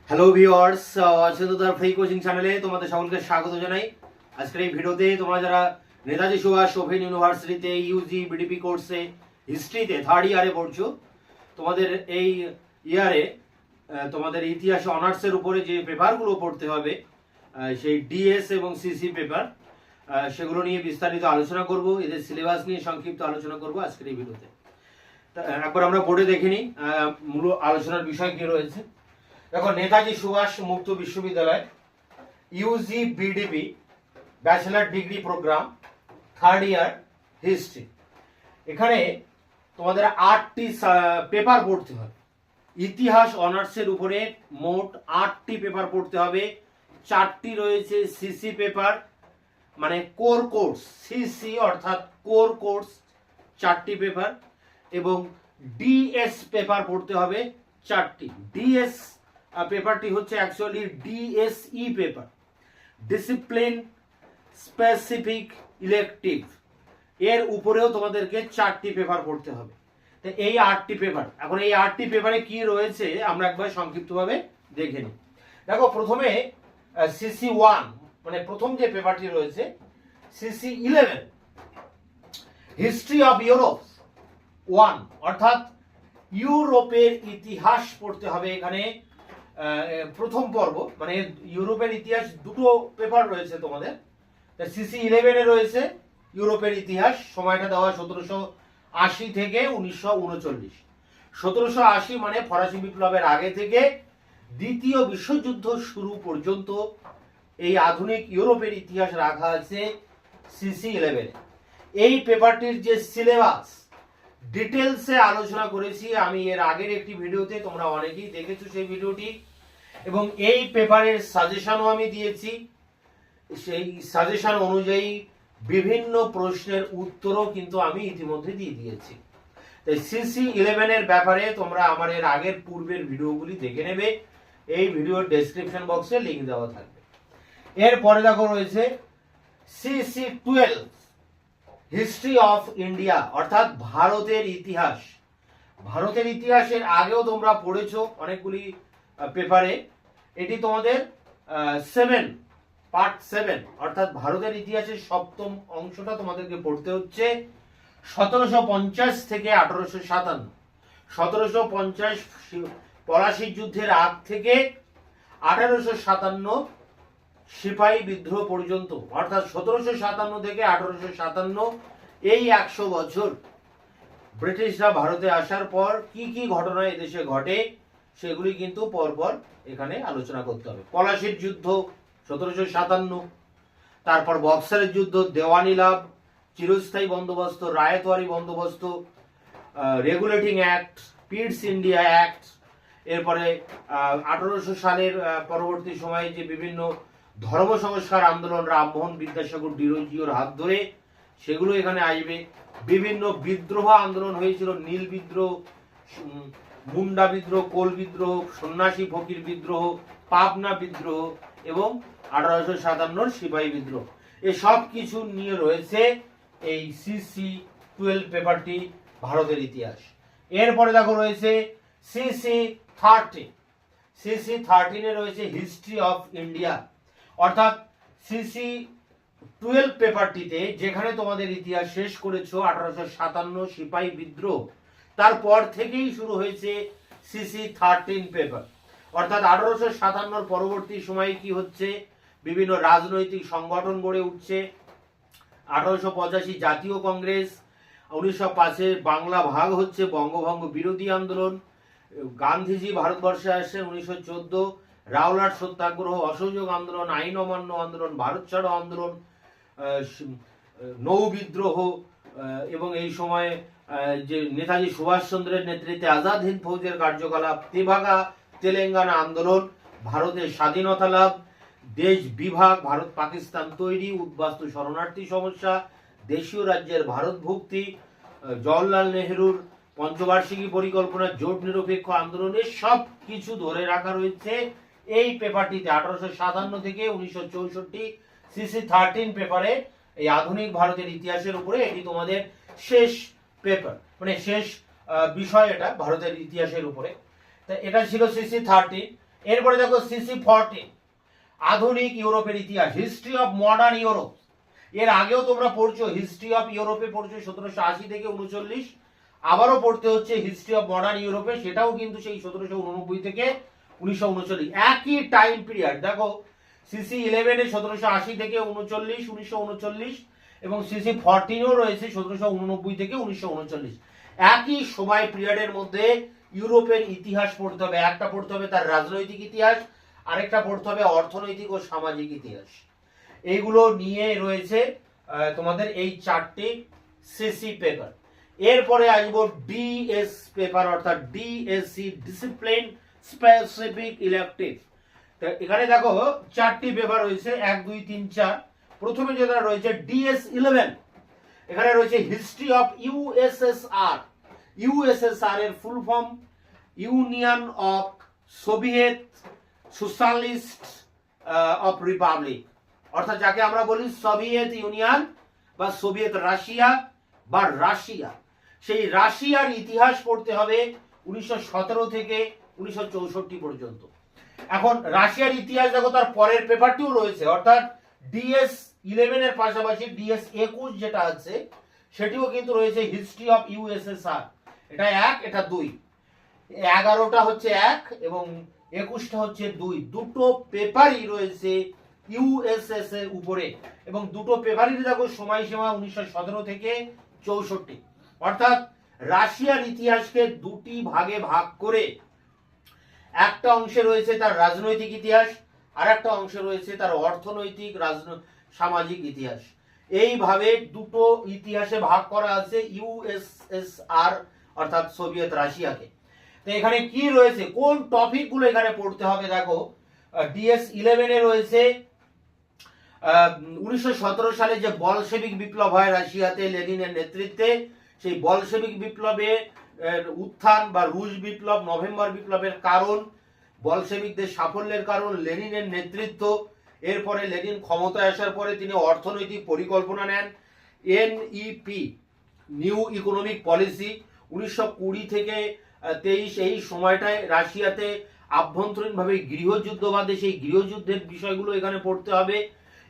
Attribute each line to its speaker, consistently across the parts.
Speaker 1: Hello viewers, অচেতনতার free coaching চ্যানেলে তোমাদের সকলকে স্বাগত জানাই। আজকের এই ভিডিওতে তোমরা যারা নেতাজি সুভাষ ওপেন ইউনিভার্সিটিতে ইউজি বিডিপি কোর্সে হিস্ট্রিতে থার্ড ইয়ারে পড়ছো, তোমাদের এই ইয়ারে তোমাদের ইতিহাসে অনার্সের উপরে যে পেপারগুলো পড়তে হবে, সেই ডিএস এবং সিসি পেপার, সেগুলো নিয়ে বিস্তারিত আলোচনা করব। এদের সিলেবাস নিয়ে সংক্ষিপ্ত আলোচনা করব আজকের এই ভিডিওতে। একবার আমরা বোর্ডে দেখে নিই মূল আলোচনার বিষয় কি রয়েছে। দেখো, নেতাজি সুভাষ মুক্ত বিশ্ববিদ্যালয় UG BDP bachelor degree programme third year history. এখানে তোমাদের 8টি পেপার পড়তে হবে। ইতিহাস অনার্সের উপরে মোট 8টি পেপার পড়তে হবে। 4টি রয়েছে সিসি পেপার, মানে কোর কোর্স, সিসি অর্থাৎ কোর কোর্স 4টি পেপার, এবং ডিএস পেপার পড়তে হবে 4টি। ডিএস পেপারটি হচ্ছে actually DSE paper, discipline specific elective. এর উপরেও তোমাদেরকে 4টি পেপার পড়তে হবে। তো এই 8টি পেপার, এখন এই 8টি পেপারে কি রয়েছে আমরা একবার সংক্ষিপ্তভাবে দেখে নিই। দেখো, প্রথমে সিসি 1, মানে প্রথম যে পেপারটি রয়েছে সিসি 11, হিস্ট্রি অফ ইউরোপ 1, অর্থাৎ ইউরোপের ইতিহাস পড়তে হবে। এখানে প্রথম পর্ব, মানে ইউরোপের ইতিহাস দুটো পেপার রয়েছে তোমাদের। সিসি 11 এ রয়েছে ইউরোপের ইতিহাস, সময়টা দেওয়া 1780 থেকে 1939। 1780 মানে ফরাসি বিপ্লবের আগে থেকে দ্বিতীয় বিশ্বযুদ্ধ শুরু পর্যন্ত এই আধুনিক ইউরোপের ইতিহাস রাখা আছে সিসি 11। এই পেপারটির যে সিলেবাস ডিটেলসে আলোচনা করেছি আমি এর আগের একটি ভিডিওতে, তোমরা অনেকেই দেখেছো সেই ভিডিওটি, এবং এই পেপারের সাজেশনও আমি দিয়েছি। সেই সাজেশন অনুযায়ী বিভিন্ন প্রশ্নের উত্তরও কিন্তু আমি ইতিমধ্যে দিয়ে দিয়েছি। তাই সিসি 11 এর ব্যাপারে তোমরা আমার এর আগের পূর্বের ভিডিওগুলি দেখে নেবে, এই ভিডিওর ডেসক্রিপশন বক্সে লিংক দেওয়া থাকবে। এরপরে দেখো রয়েছে সিসি 12, হিস্ট্রি অফ ইন্ডিয়া, অর্থাৎ ভারতের ইতিহাস। ভারতের ইতিহাসের আগেও তোমরা পড়েছো অনেকগুলি পেপারে। এটি তোমাদের পার্ট 7, অর্থাৎ ভারতের ইতিহাসের সপ্তম অংশটা তোমাদেরকে পড়তে হচ্ছে 1750 থেকে 1857। 1750 পলাশির যুদ্ধের আগ থেকে 1857 সিপাহী বিদ্রোহ পর্যন্ত, অর্থাৎ 1757 থেকে 1857, এই 100 বছর ব্রিটিশরা ভারতে আসার পর কি কি ঘটনা এদেশে ঘটে সেগুলি কিন্তু পরপর এখানে আলোচনা করতে হবে। পলাশির যুদ্ধ 1757, তারপর বক্সারের যুদ্ধ, দেওয়ানি লাভ, চিরস্থায়ী বন্দোবস্ত, রায়তওয়ারি বন্দোবস্ত, রেগুলেটিং অ্যাক্ট, পিটস ইন্ডিয়া অ্যাক্ট। এরপরে 1800 সালের পরবর্তী সময়ে যে বিভিন্ন ধর্ম সংস্কার আন্দোলন রামমোহন বিদ্যাসাগর ডিরোজিওর হাত ধরে, সেগুলো এখানে আসবে। বিভিন্ন বিদ্রোহ আন্দোলন হয়েছিল, নীল বিদ্রোহ, মুন্ডা বিদ্রোহ, কোল বিদ্রোহ, সন্ন্যাসী ফকির বিদ্রোহ, পাবনা বিদ্রোহ এবং 1857 সিপাহী বিদ্রোহ। এসব কিছু নিয়ে রয়েছে এই সিসি 12 পেপারটি, ভারতের ইতিহাস। এরপরে দেখো রয়েছে সিসি 13। সিসি 13 এ রয়েছে হিস্ট্রি অফ ইন্ডিয়া, অর্থাৎ সিসি 12 পেপারটিতে যেখানে তোমাদের ইতিহাস শেষ করেছো 1857 সিপাহী বিদ্রোহ, তারপর থেকেই শুরু হয়েছে সিসি 13 পেপার। অর্থাৎ 1857 পরবর্তী সময়ে কি হচ্ছে, বিভিন্ন রাজনৈতিক সংগঠন গড়ে উঠছে। 1885 জাতীয় কংগ্রেস, 1905 বাংলা ভাগ হচ্ছে, বঙ্গভঙ্গ বিরোধী আন্দোলন, গান্ধীজি ভারতবর্ষে আসেন 1914, রাওলাট সত্যাগ্রহ, অসহযোগ আন্দোলন, আইন অমান্য আন্দোলন, ভারত ছাড়ো আন্দোলন, নৌ বিদ্রোহ, এবং এই সময়ে যে নেতাজি সুভাষচন্দ্রের নেতৃত্বে আজাদ হিন্দ ফৌজের কার্যকলাপ, তেভাগা তেলেঙ্গানা আন্দোলন, ভারতের স্বাধীনতা লাভ, দেশ বিভাগ, ভারত পাকিস্তান তৈরি, উদ্বাস্তু শরণার্থী সমস্যা, দেশীয় রাজ্যের ভারত ভুক্তি, জওহরলাল নেহরুর পঞ্চবার্ষিকী পরিকল্পনা, জোট নিরপেক্ষ আন্দোলনের সব কিছু ধরে রাখা রয়েছে এই পেপারটিতে। 1857 থেকে 1964 সিসি 13 পেপারে এই আধুনিক ভারতের ইতিহাসের উপরে এটি তোমাদের শেষ পেপার, মানে শেষ বিষয় এটা ভারতের ইতিহাসের উপরে। এটা ছিল সিসি 13। এরপরে দেখো CC14 আধুনিক ইউরোপের ইতিহাস, হিস্ট্রি অফ মডার্ন ইউরোপ। এর আগেও তোমরা পড়ছো হিস্ট্রি অফ ইউরোপে পড়ছো 1780 থেকে 39, আবারও পড়তে হচ্ছে হিস্ট্রি অফ মডার্ন ইউরোপে, সেটাও কিন্তু সেই 1789 থেকে 1939, একই টাইম পিরিয়ড। দেখো CC11 এ 1780 থেকে 1939 এবং CC14ও রয়েছে 1789 থেকে 1939, একই সময় পিরিয়ডের মধ্যে ইউরোপের ইতিহাস পড়তে হবে। একটা পড়তে হবে তার রাজনৈতিক ইতিহাস, আরেকটা পড়তে হবে অর্থনৈতিক ও সামাজিক ইতিহাস। এইগুলো নিয়ে রয়েছে তোমাদের এই 4টি সিসি পেপার। এরপরে আসবো ডিএস পেপার অর্থাৎ ডিএসসি, ডিসিপ্লিন স্পেসিফিক ইলেকটিভ। এখানে দেখো 4টি পেপার রয়েছে, 1 2 3 4। প্রথমে যেটা রয়েছে DS11, এখানে রয়েছে হিস্ট্রি অফ ইউএসএসআর। ইউএসএসআর এর full form union of Soviet socialist of Republic, অর্থাৎ যাকে আমরা বলি সোভিয়েত ইউনিয়ন বা সোভিয়েত রাশিয়া বা রাশিয়া। সেই রাশিয়ার ইতিহাস পড়তে হবে 1917 থেকে 1964 পর্যন্ত। এখন রাশিয়ার ইতিহাস দেখো তার পরের পেপারটিও রয়েছে, অর্থাৎ DS11 এর পাশাপাশি DS21 যেটা আছে সেটিও কিন্তু রয়েছে, হিস্ট্রি অফ ইউএসএসআর। এটা 1, এটা 2, 11টা হচ্ছে 1 এবং 21টা হচ্ছে 2। দুটো পেপারই রয়েছে ইউএসএস এর উপরে এবং দুটো পেপারই দেখো সময়সীমা 1917 থেকে 64। অর্থাৎ রাশিয়ার ইতিহাসকে দুটি ভাগে ভাগ করে একটা অংশে রয়েছে তার রাজনৈতিক ইতিহাস, আর একটা অংশে রয়েছে তার অর্থনৈতিক সামাজিক ইতিহাস। এইভাবে দুটো ইতিহাসে ভাগ করা আছে ইউএসএসআর অর্থাৎ সোভিয়েত রাশিয়াকে। তো এখানে কি রয়েছে, কোন টপিকগুলো এখানে পড়তে হবে দেখো। DS11 এ রয়েছে 1917 সালে যে বলশেভিক বিপ্লব হয় রাশিয়াতে লেনিনের নেতৃত্বে, সেই বলশেভিক বিপ্লবে উত্থান বা রুশ বিপ্লব, নভেম্বর বিপ্লবের কারণ, বলশেভিকদের সাফল্যের কারণ লেনিনের নেতৃত্ব। এরপরে লেনিন ক্ষমতায় আসার পরে তিনি অর্থনৈতিক পরিকল্পনা নেন, NEP নিউ ইকোনমিক পলিসি। 1920 থেকে 23 এই সময়টায় রাশিয়াতে আভ্যন্তরীণভাবে গৃহযুদ্ধ বাদে সেই গৃহযুদ্ধের বিষয়গুলো এখানে পড়তে হবে।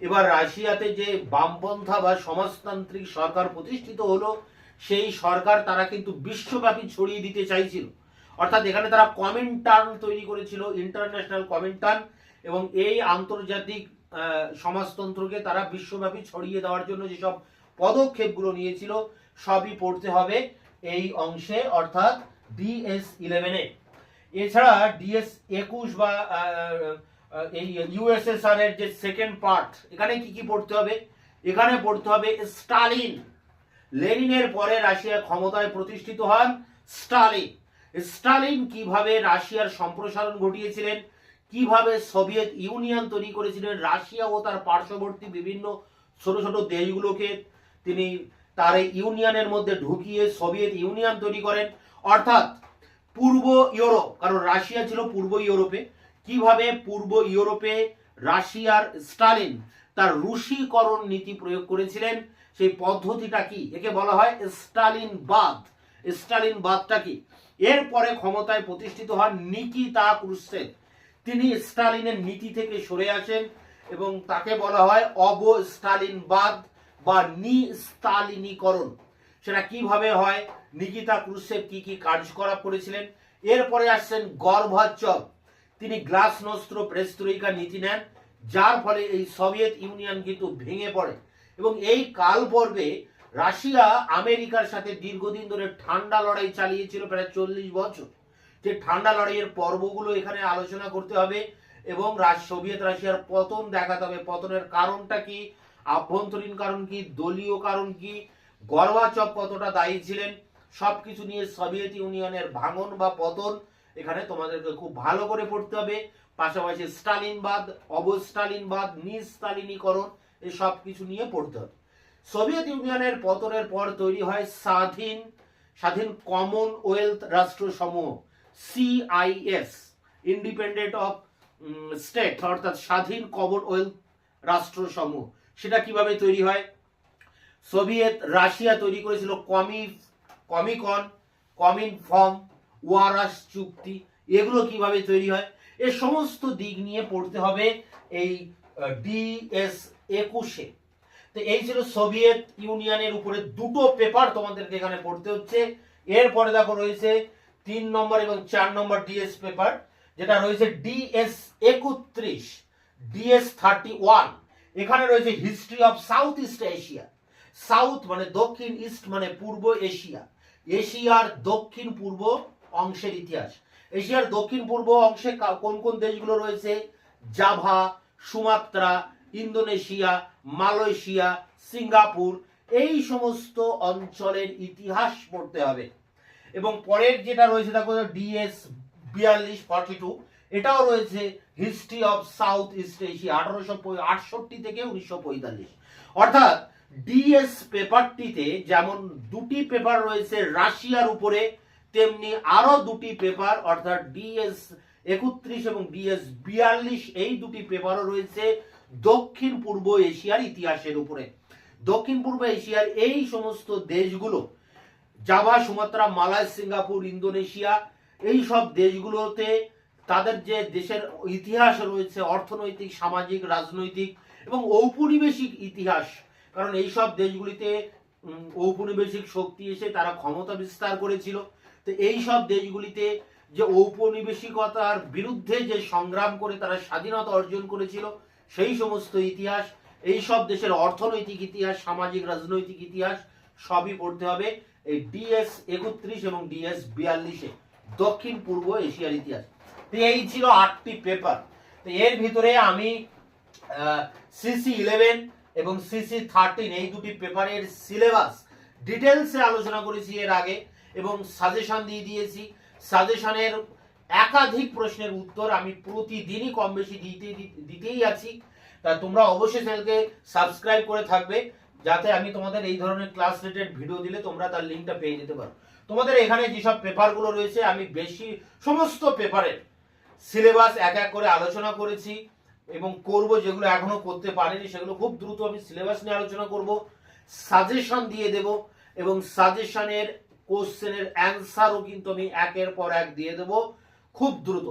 Speaker 1: এবার রাশিয়াতে যে বামপন্থা বা সমাজতান্ত্রিক সরকার প্রতিষ্ঠিত হলো, সেই সরকার তারা কিন্তু বিশ্বব্যাপী ছড়িয়ে দিতে চাইছিল, অর্থাৎ এখানে তারা কমিনটার্ন তৈরি করেছিল, ইন্টারন্যাশনাল কমিনটার্ন, এবং এই আন্তর্জাতিক সমাজতন্ত্রকে তারা বিশ্বব্যাপী ছড়িয়ে দেওয়ার জন্য যেসব পদক্ষেপগুলো নিয়েছিল সবই পড়তে হবে এই অংশে, অর্থাৎ DS11 এ। এছাড়া DS21 বা এই ইউএসএসআর এর যে সেকেন্ড পার্ট, এখানে কি কি পড়তে হবে, এখানে পড়তে হবে স্টালিন। লেনিনের পরে রাশিয়া ক্ষমতায় প্রতিষ্ঠিত হন স্টালিন। স্টালিন কিভাবে রাশিয়ার সম্প্রসারণ ঘটিয়েছিলেন, কিভাবে সোভিয়েত ইউনিয়ন তৈরি করেছিলেন, রাশিয়া ও তার পার্শ্ববর্তী বিভিন্ন ছোট ছোট দেশগুলোকে তিনি তার এই ইউনিয়নের মধ্যে ঢুকিয়ে সোভিয়েত ইউনিয়ন তৈরি করেন, অর্থাৎ পূর্ব ইউরোপ, কারণ রাশিয়া ছিল পূর্ব ইউরোপে, কিভাবে পূর্ব ইউরোপে রাশিয়ার স্টালিন তার রুশীকরণ নীতি প্রয়োগ করেছিলেন, সেই পদ্ধতিটা কি, একে বলা হয় স্টালিনবাদ। স্টালিনবাদটা কি? এরপরে ক্ষমতায় প্রতিষ্ঠিত হন নিকিতা ক্রুশ্চেভ। তিনি স্টালিনের নীতি থেকে সরে আসেন এবং তাকে বলা হয় অবস্টালিনবাদ বা নিস্তালিনীকরণ। সেটা কিভাবে হয়, নিকিতা ক্রুশ্চেভ কি কি কার্যকলাপ করেছিলেন। এরপরে আসছেন গর্বাচভ, তিনি গ্লাসনোস্ত্র পেরেস্ত্রোইকা নীতি নেন, যার ফলে এই সোভিয়েত ইউনিয়ন কিন্তু ভেঙে পড়ে। এবং এই কাল পর্বে রাশিয়া আমেরিকার সাথে দীর্ঘদিন ধরে ঠান্ডা লড়াই চালিয়েছিল, প্রায় 40 বছর। যে ঠান্ডা লড়াইয়ের পর্বগুলো এখানে আলোচনা করতে হবে এবং সোভিয়েত রাশিয়ার পতন দেখাতে হবে। পতনের কারণটা কি, আভ্যন্তরীণ কারণ কি, দলীয় কারণ কি, গর্বাচভ কতটা দায়ী ছিলেন, সবকিছু নিয়ে সোভিয়েত ইউনিয়নের ভাঙন বা পতন এখানে তোমাদেরকে খুব ভালো করে পড়তে হবে। পাশাপাশি স্টালিনবাদ, অবস্টালিনবাদ, নিস্তালিনীকরণ, এই সব কিছু নিয়ে পড়তে হবে। সোভিয়েত ইউনিয়নের পতনের পর তৈরি হয় স্বাধীন কমনওয়েলথ রাষ্ট্রসমূহ, CIS, ইন্ডিপেন্ডেন্ট অফ স্টেট, অর্থাৎ স্বাধীন কমনওয়েলথ রাষ্ট্রসমূহ। সেটা কিভাবে তৈরি হয়, সোভিয়েত রাশিয়া তৈরি করেছিল কমিকন, কমিনফর্ম, ওয়ারাস চুক্তি। এগুলো কিভাবে তৈরি হয়, এই সমস্ত দিক নিয়ে পড়তে হবে এই DS 21-এ। তো এই ছিল সোভিয়েত ইউনিয়নের উপরে দুটো পেপার তোমাদেরকে এখানে পড়তে হচ্ছে। এরপরে দেখো রয়েছে 3 নম্বর এবং 4 নম্বর DS পেপার, যেটা রয়েছে DS 31, DS 31। এখানে রয়েছে history of south east Asia. South মানে দক্ষিণ, ইস্ট মানে পূর্ব এশিয়া, এশিয়ার দক্ষিণ পূর্ব অংশের ইতিহাস। এশিয়ার দক্ষিণ পূর্ব অংশে কোন কোন দেশগুলো রয়েছে? Java, Sumatra, Indonesia, Malaysia, Singapore, এই সমস্ত অঞ্চলের ইতিহাস পড়তে হবে। এবং পরের যেটা রয়েছে দেখো DS 42, এটাও রয়েছে history of south east Asia 1868 থেকে 1945। অর্থাৎ DS পেপারটিতে যেমন দুটি পেপার রয়েছে রাশিয়ার উপরে, তেমনি আরো দুটি পেপার অর্থাৎ DS 31 এবং DS 42, এই দুটি পেপারও রয়েছে দক্ষিণ পূর্ব এশিয়ার ইতিহাসের উপরে। দক্ষিণ পূর্ব এশিয়ার এই সমস্ত দেশগুলো, Java, Sumatra, Malay, Singapore, Indonesia, এই সব দেশগুলোতে তাদের যে দেশের ইতিহাস রয়েছে, অর্থনৈতিক, সামাজিক, রাজনৈতিক এবং ঔপনিবেশিক ইতিহাস, কারণ এই সব দেশগুলিতে ঔপনিবেশিক শক্তি এসে তারা ক্ষমতা বিস্তার করেছিল। তো এই সব দেশগুলিতে যে ঔপনিবেশিকতার বিরুদ্ধে যে সংগ্রাম করে তারা স্বাধীনতা অর্জন করেছিল, সেই সমস্ত ইতিহাস, এই সব দেশের অর্থনৈতিক ইতিহাস, সামাজিক রাজনৈতিক ইতিহাস সবই পড়তে হবে এই DS 31 এবং DS 42-এ, দক্ষিণ পূর্ব এশিয়ার ইতিহাস। তো এই ছিল 8টি পেপার। তো এর ভিতরে আমি CC 11 এবং CC 13 এই দুটি পেপারের সিলেবাস ডিটেলসে আলোচনা করেছি এর আগে এবং সাজেশন দিয়ে দিয়েছি। সাজেশনের একাধিক প্রশ্নের উত্তর আমি প্রতিদিনই কম বেশি দিতেই আছি। তা তোমরা অবশ্যই চ্যানেলকে সাবস্ক্রাইব করে থাকবে, যাতে আমি তোমাদের এই ধরনের ক্লাস রিলেটেড ভিডিও দিলে তোমরা তার লিঙ্কটা পেয়ে যেতে পারো। তোমাদের এখানে যেসব পেপারগুলো রয়েছে আমি বেশি সমস্ত পেপারের সিলেবাস এক এক করে আলোচনা করেছি এবং করব। যেগুলো এখনো করতে পারিনি সেগুলো খুব দ্রুত আমি সিলেবাস নিয়ে আলোচনা করব, সাজেশন দিয়ে দেব এবং সাজেশনের কোশ্চেনের অ্যান্সারও কিন্তু আমি একের পর এক দিয়ে দেব খুব দ্রুত।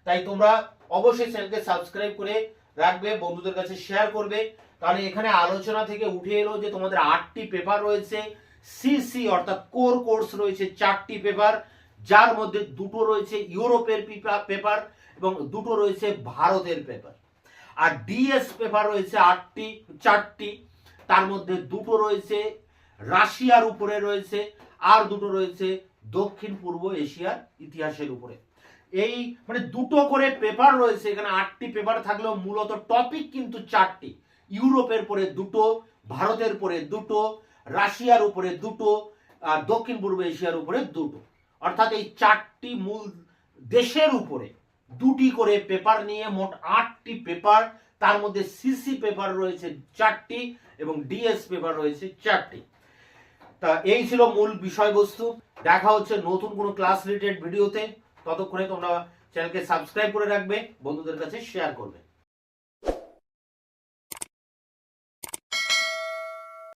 Speaker 1: তাই তোমরা অবশ্যই চ্যানেলকে সাবস্ক্রাইব করে রাখবে, বন্ধুদের কাছে শেয়ার করবে। কারণ এখানে আলোচনা থেকে উঠে এলো যে তোমাদের 8টি পেপার রয়েছে, CC অর্থাৎ কোর কোর্স রয়েছে 4টি পেপার, যার মধ্যে দুটো রয়েছে ইউরোপের পেপার এবং দুটো রয়েছে ভারতের পেপার। আর DS পেপার রয়েছে 4টি, তার মধ্যে দুটো রয়েছে রাশিয়ার উপরে রয়েছে আর দুটো রয়েছে দক্ষিণ পূর্ব এশিয়ার ইতিহাসের উপরে। এই মানে দুটো করে পেপার রয়েছে এখানে। 8টি পেপার থাকলেও মূলত টপিক কিন্তু 4টি, ইউরোপের পরে দুটো, ভারতের পরে দুটো, রাশিয়ার উপরে দুটো আর দক্ষিণ পূর্ব এশিয়ার উপরে দুটো। অর্থাৎ এই 4টি মূল দেশের উপরে দুটি করে পেপার নিয়ে মোট 8টি পেপার, তার মধ্যে CC পেপার রয়েছে 4টি এবং DS পেপার রয়েছে 4টি। তা এই ছিল মূল বিষয়বস্তু। দেখা হচ্ছে নতুন কোনো ক্লাস রিলেটেড ভিডিওতে। ততক্ষণে তোমরা চ্যানেলকে সাবস্ক্রাইব করে রাখবে, বন্ধুদের কাছে শেয়ার করবে।